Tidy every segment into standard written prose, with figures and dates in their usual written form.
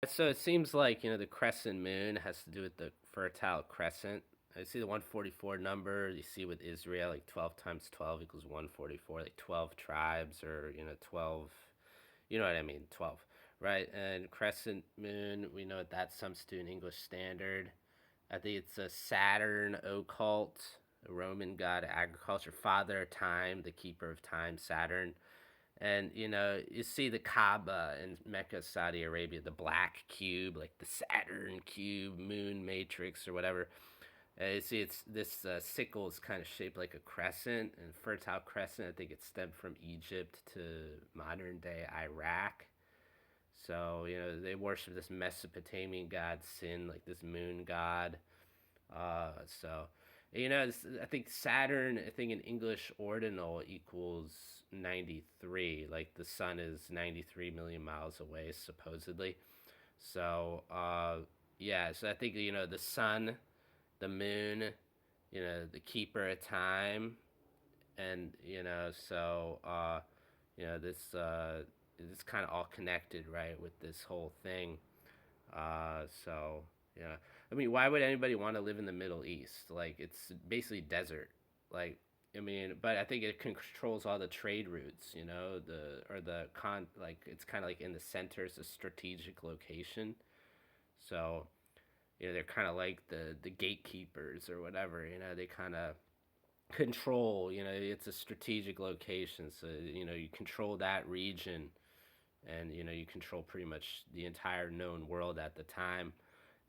So it seems like, the crescent moon has to do with the fertile crescent. I see the 144 number. You see with Israel, like 12 times 12 equals 144, like 12 tribes or, 12, you know what I mean, 12, right? And crescent moon, we know that's some student English standard. I think it's a Saturn occult, a Roman god of agriculture, father of time, the keeper of time, Saturn. And you see the Kaaba in Mecca, Saudi Arabia, the black cube, like the Saturn cube, moon matrix, or whatever. You see, it's this sickle is kind of shaped like a crescent, and fertile crescent. I think it stemmed from Egypt to modern day Iraq. So they worship this Mesopotamian god Sin, like this moon god. So I think Saturn, I think in English ordinal equals 93. Like the sun is 93 million miles away, supposedly. So, yeah, so I think, the sun, the moon, the keeper of time, and, this kind of all connected, right, with this whole thing. So yeah, I mean, why would anybody want to live in the Middle East? Like, it's basically desert. Like, I mean, but I think it controls all the trade routes. Like it's kind of like in the center. It's a strategic location. So they're kind of like the gatekeepers or whatever. They kind of control. It's a strategic location. So you control that region, and you control pretty much the entire known world at the time.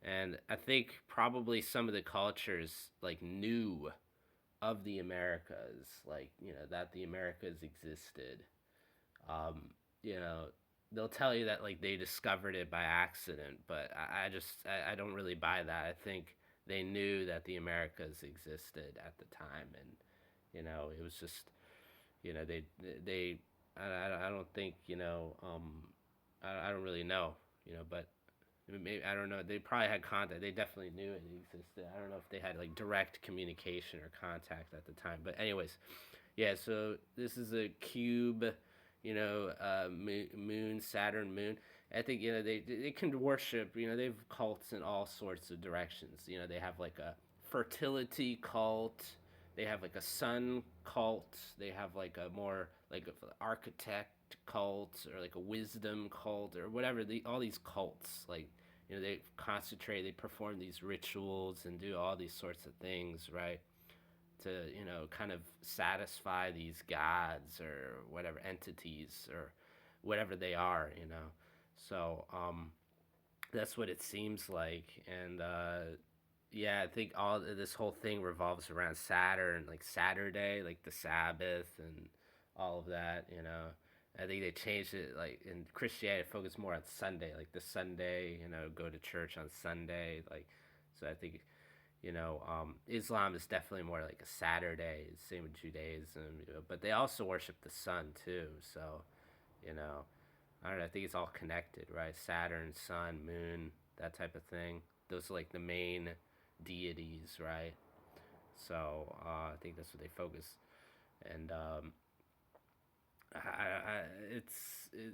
And I think probably some of the cultures like knew of the Americas, like that the Americas existed. um you know they'll tell you that like they discovered it by accident, but I don't really buy that. I think they knew that the Americas existed at the time, and it was just they I don't think I don't really know, but maybe I don't know. They probably had contact. They definitely knew it existed. I don't know if they had like direct communication or contact at the time. But anyways, yeah. So this is a cube, moon, Saturn moon. I think they can worship. They have cults in all sorts of directions. They have like a fertility cult. They have like a sun cult. They have like a more like a architect cult, or like a wisdom cult, or whatever. All these cults, like they concentrate, they perform these rituals and do all these sorts of things, right? To kind of satisfy these gods or whatever entities or whatever they are. So that's what it seems like. And yeah, I think all this whole thing revolves around Saturn, like Saturday, like the Sabbath, and all of that. I think they changed it, like in Christianity, focus more on Sunday, like the Sunday. Go to church on Sunday, like. So I think Islam is definitely more like a Saturday. Same with Judaism, but they also worship the sun too. So you know, I don't know. I think it's all connected, right? Saturn, sun, moon, that type of thing. Those are like the main deities, right? So I think that's what they focus. And I it's it,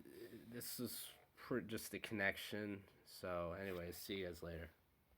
this is just a connection. So, anyways, see you guys later.